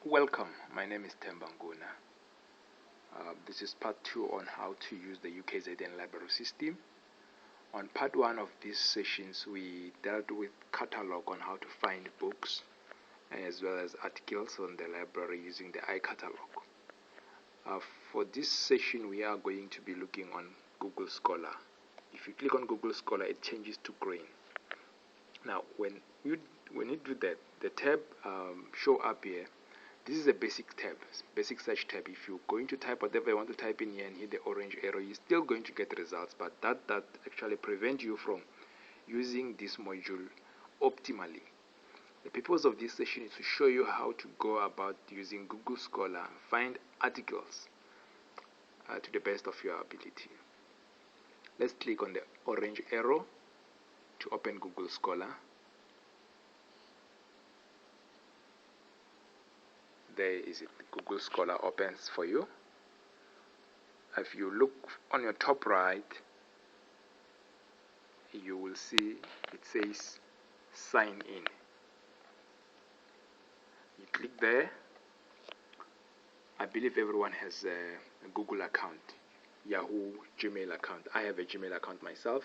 Welcome, my name is Tembanguna. This is part 2 on how to use the UKZN library system. On part 1 of these sessions, we dealt with catalog on how to find books as well as articles on the library using the iCatalog. For this session, we are going to be looking on Google Scholar. If you click on Google Scholar, it changes to green. Now, when you do that, the tab show up here. This is a basic tab, basic search tab. If you're going to type whatever you want to type in here and hit the orange arrow, you're still going to get results, but that actually prevents you from using this module optimally. The purpose of this session is to show you how to go about using Google Scholar and find articles to the best of your ability. Let's click on the orange arrow to open Google Scholar. There is it. Google Scholar opens for you. If you look on your top right, you will see it says sign in. You click there. I believe everyone has a Google account, Yahoo, Gmail account. I have a Gmail account myself.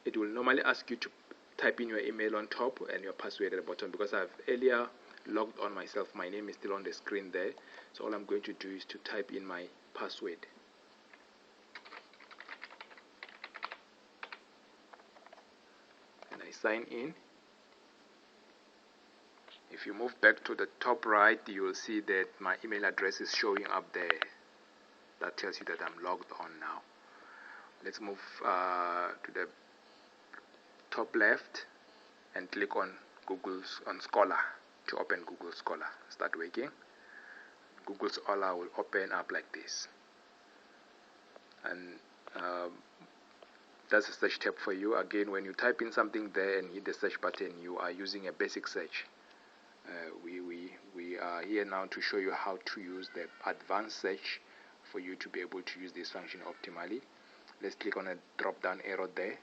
It will normally ask you to type in your email on top and your password at the bottom. Because I've earlier logged on myself, my name is still on the screen there. So all I'm going to do is to type in my password. And I sign in. If you move back to the top right, you will see that my email address is showing up there. That tells you that I'm logged on now. Let's move to the top left and click on Scholar to open Google Scholar. Start working. Google Scholar will open up like this, and that's a search tab for you. Again, when you type in something there and hit the search button, you are using a basic search. We are here now to show you how to use the advanced search for you to be able to use this function optimally. Let's click on a drop down arrow there.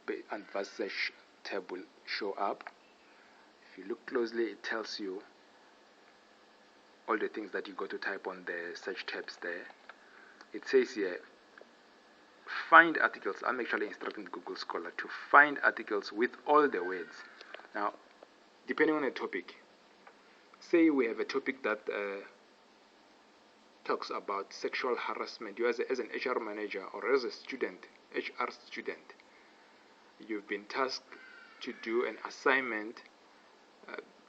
The advanced search tab will show up. If you look closely, it tells you all the things that you got to type on the search tabs there. It says here, find articles. I'm actually instructing Google Scholar to find articles with all the words. Now, depending on the topic, say we have a topic that talks about sexual harassment. You as an HR manager or as a student, HR student, you've been tasked to do an assignment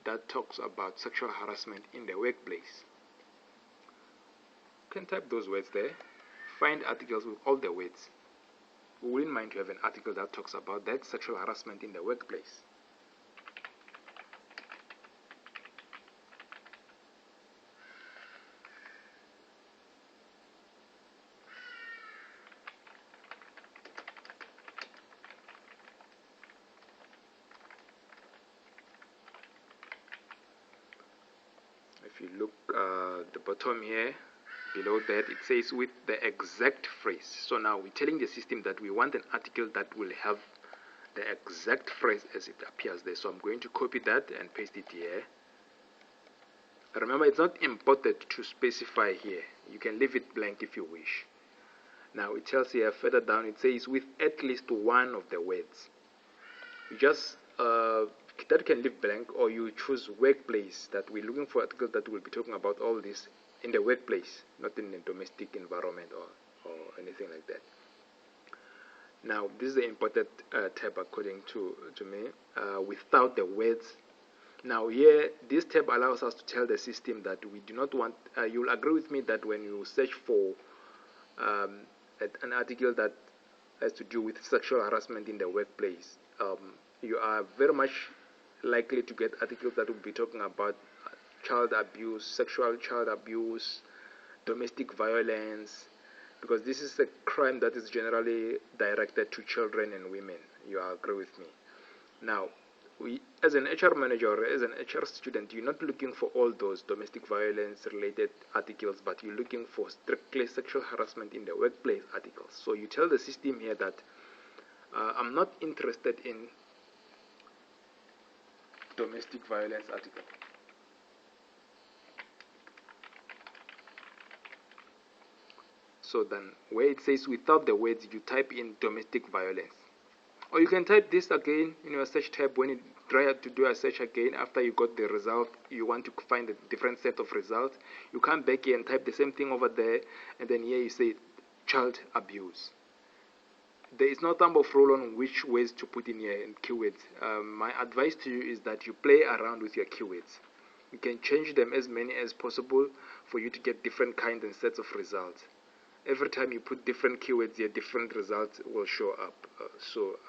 that talks about sexual harassment in the workplace. You can type those words there. Find articles with all the words. We wouldn't mind to have an article that talks about that sexual harassment in the workplace. If you look at the bottom here, below that, it says with the exact phrase. So now we're telling the system that we want an article that will have the exact phrase as it appears there. So I'm going to copy that and paste it here. Remember, it's not important to specify here. You can leave it blank if you wish. Now it tells here further down, it says with at least one of the words. You just that can leave blank, or you choose workplace, that we're looking for articles that will be talking about all this in the workplace, not in the domestic environment or anything like that. Now this is the important tab according to me, without the words. Now here, this tab allows us to tell the system that we do not want, you'll agree with me that when you search for an article that has to do with sexual harassment in the workplace, you are very much likely to get articles that will be talking about child abuse, sexual child abuse, domestic violence, because this is a crime that is generally directed to children and women. You agree with me? Now, as an HR manager or as an HR student, you're not looking for all those domestic violence related articles, but you're looking for strictly sexual harassment in the workplace articles. So you tell the system here that I'm not interested in domestic violence article. So then where it says without the words, you type in domestic violence. Or you can type this again in your search tab when you try to do a search again after you got the result. You want to find a different set of results. You come back here and type the same thing over there, and then here you say child abuse. There is no thumb of rule on which ways to put in here in keywords. My advice to you is that you play around with your keywords. You can change them as many as possible for you to get different kinds and sets of results. Every time you put different keywords here, different results will show up. So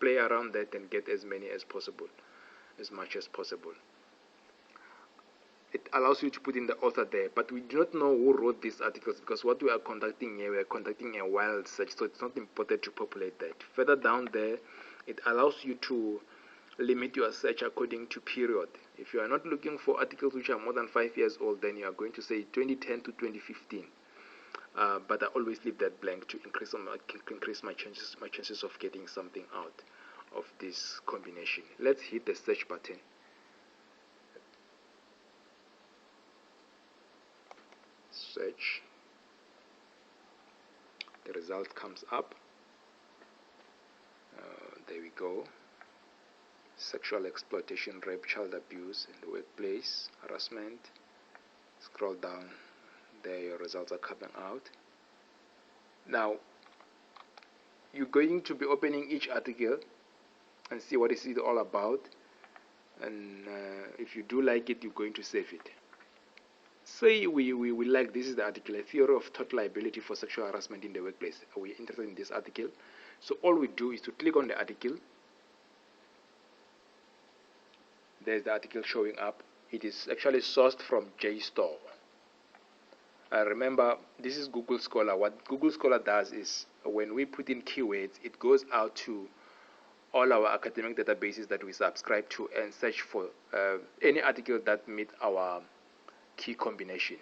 play around that and get as many as possible, as much as possible. It allows you to put in the author there, but we do not know who wrote these articles because what we are conducting here, we are conducting a wild search, so it's not important to populate that. Further down there, it allows you to limit your search according to period. If you are not looking for articles which are more than 5 years old, then you are going to say 2010 to 2015. But I always leave that blank to increase my chances of getting something out of this combination. Let's hit the search button. Search. The result comes up. There we go. Sexual exploitation, rape, child abuse in the workplace, harassment. Scroll down. There your results are coming out. Now you're going to be opening each article and see what is it all about, and if you do like it, you're going to save it. Say we like, this is the article, a theory of tort liability for sexual harassment in the workplace. We're interested in this article, so all we do is to click on the article. There's the article showing up. It is actually sourced from JSTOR. Remember, this is Google Scholar. What Google Scholar does is when we put in keywords, it goes out to all our academic databases that we subscribe to and search for any article that meets our key combination.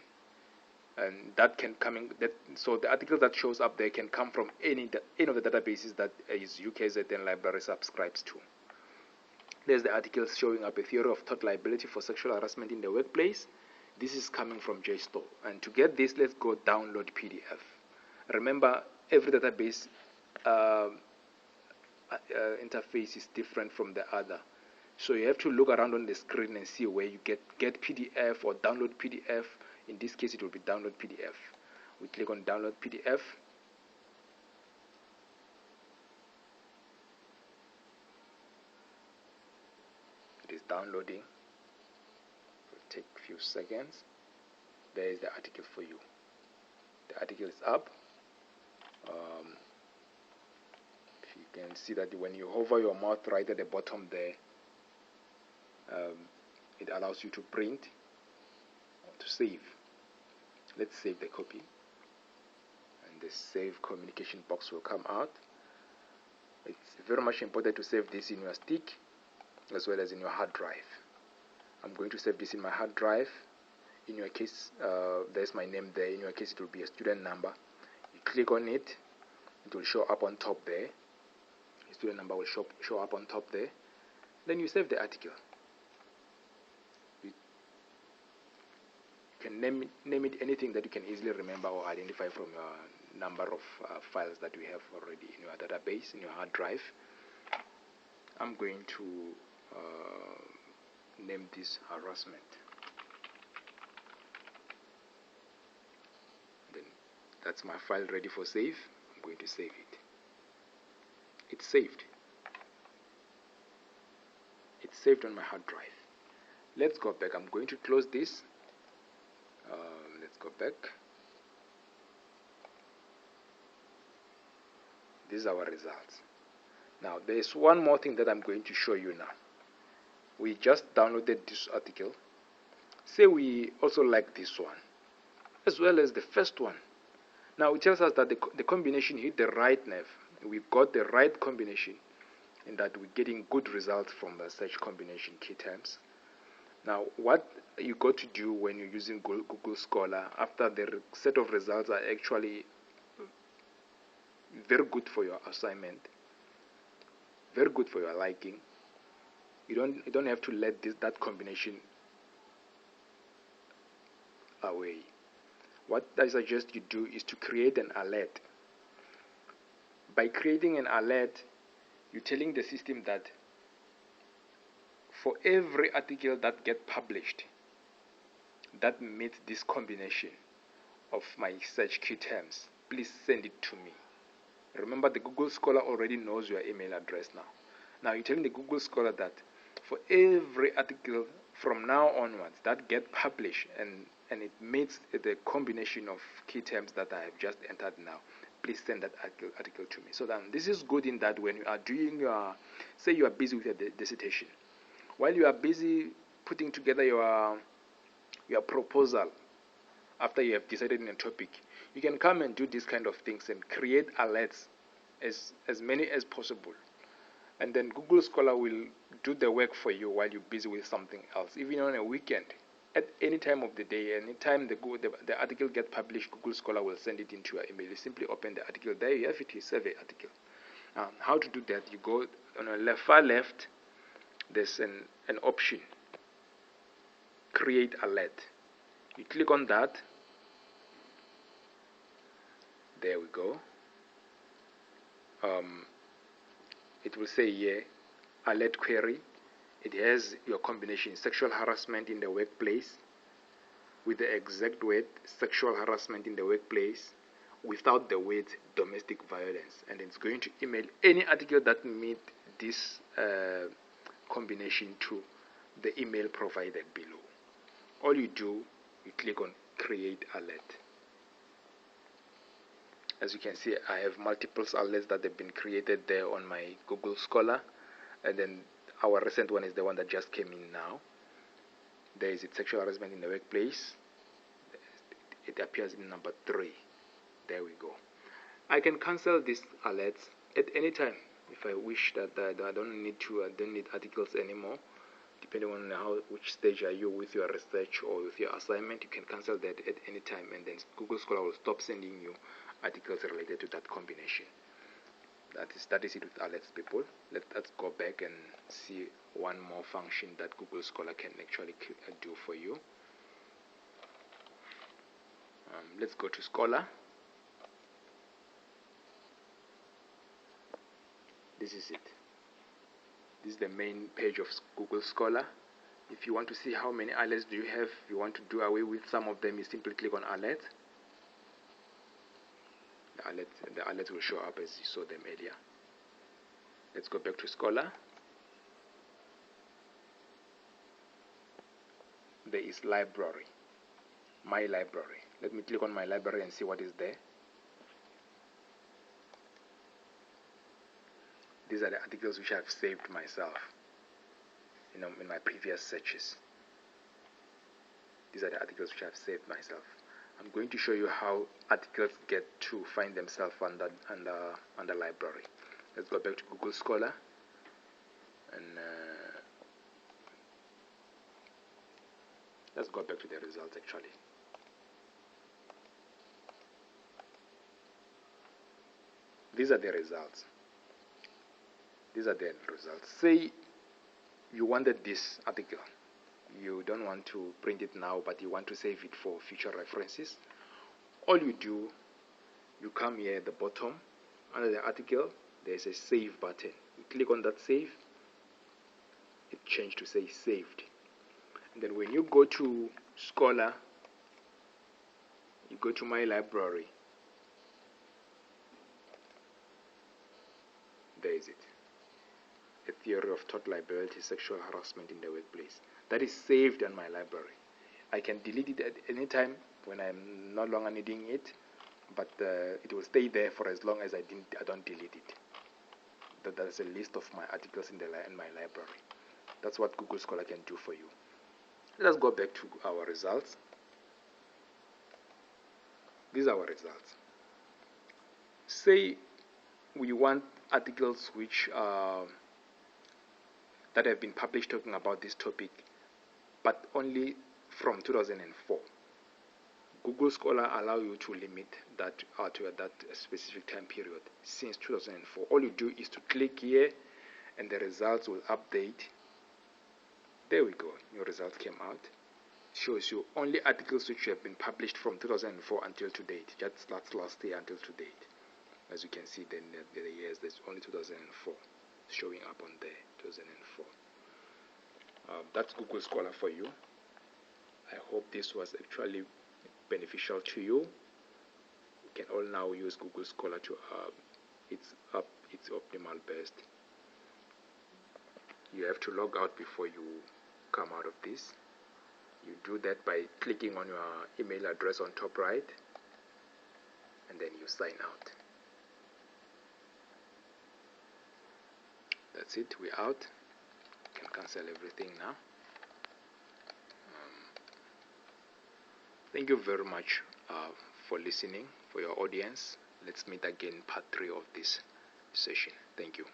And that can come in, so the article that shows up there can come from any of the databases that is UKZN Library subscribes to. There's the article showing up, a theory of tort liability for sexual harassment in the workplace. This is coming from JSTOR. And to get this, let's go download PDF. Remember, every database interface is different from the other. So you have to look around on the screen and see where you get PDF or download PDF. In this case, it will be download PDF. We click on download PDF. It is downloading. It will take a few seconds. There is the article for you. The article is up. If you can see that when you hover your mouse right at the bottom there, it allows you to print or to save. Let's save the copy, and the save communication box will come out. It's very much important to save this in your stick as well as in your hard drive. I'm going to save this in my hard drive. In your case, there's my name there. In your case, it will be a student number. You click on it, it will show up on top there. The student number will show up on top there. Then you save the article. You can name it anything that you can easily remember or identify from your number of files that we have already in your database, in your hard drive. I'm going to name this harassment. Then that's my file ready for save. I'm going to save it. It's saved. It's saved on my hard drive. Let's go back. I'm going to close this. Let's go back. These are our results. Now there's one more thing that I'm going to show you now. We just downloaded this article. Say we also like this one as well as the first one. Now it tells us that the combination hit the right nerve. We've got the right combination and that we're getting good results from the search combination key terms. Now what you got to do when you're using Google Scholar, after the set of results are actually very good for your assignment, very good for your liking, You don't have to let that combination away. What I suggest you do is to create an alert. By creating an alert, you're telling the system that for every article that gets published that meets this combination of my search key terms, please send it to me. Remember, the Google Scholar already knows your email address now. Now you're telling the Google Scholar that for every article from now onwards that get published and it meets the combination of key terms that I have just entered now, please send that article to me. So then this is good in that when you are doing your, say you are busy with your dissertation, while you are busy putting together your proposal, after you have decided on a topic, you can come and do these kind of things and create alerts, as many as possible. And then Google Scholar will do the work for you while you're busy with something else, even on a weekend. At any time of the day, anytime the article gets published, Google Scholar will send it into your email. You simply open the article. There you have it, a survey article. How to do that? You go on the far left, there's an option, create alert. You click on that. There we go. It will say here, alert query. It has your combination, sexual harassment in the workplace, with the exact word sexual harassment in the workplace, without the word domestic violence. And it's going to email any article that meet this combination to the email provided below. All you do, you click on create alert. As you can see, I have multiple alerts that have been created there on my Google Scholar, and then our recent one is the one that just came in now. There is sexual harassment in the workplace. It appears in number 3. There we go. I can cancel these alerts at any time if I wish that I don't need articles anymore. Depending on which stage are you with your research or with your assignment, you can cancel that at any time, and then Google Scholar will stop sending you articles related to that combination. That is it with alerts, people. Let's go back and see one more function that Google Scholar can actually do for you. Let's go to Scholar. This is it. This is the main page of Google Scholar. If you want to see how many alerts do you have, if you want to do away with some of them, you simply click on alert. The alerts will show up as you saw them earlier. Let's go back to Scholar. There is library, my library. Let me click on my library and see what is there. These are the articles which I've saved myself, in my previous searches. These are the articles which I've saved myself. I'm going to show you how articles get to find themselves under library. Let's go back to Google Scholar, and let's go back to the results actually. These are the results. Say you wanted this article. You don't want to print it now, but you want to save it for future references. All you do, you come here at the bottom, under the article, there's a save button. You click on that save, it changed to say saved. And then when you go to Scholar, you go to my library. There is it. A theory of tort liability, sexual harassment in the workplace. That is saved in my library. I can delete it at any time when I'm no longer needing it, but it will stay there for as long as I don't delete it. That's a list of my articles in my library. That's what Google Scholar can do for you. Let's go back to our results. These are our results. Say we want articles which that have been published talking about this topic, but only from 2004. Google Scholar allow you to limit that to that specific time period since 2004. All you do is to click here, and the results will update There we go, your result came out. Shows you only articles which have been published from 2004 until to date. That's last year until to date. As you can see, then the years, there's only 2004 showing up on there. 2004. That's Google Scholar for you. I hope this was actually beneficial to you. You can all now use Google Scholar to its optimal best. You have to log out before you come out of this. You do that by clicking on your email address on top right, and then you sign out. That's it, we're out. You can cancel everything now. Thank you very much for listening, for your audience. Let's meet again part 3 of this session. Thank you.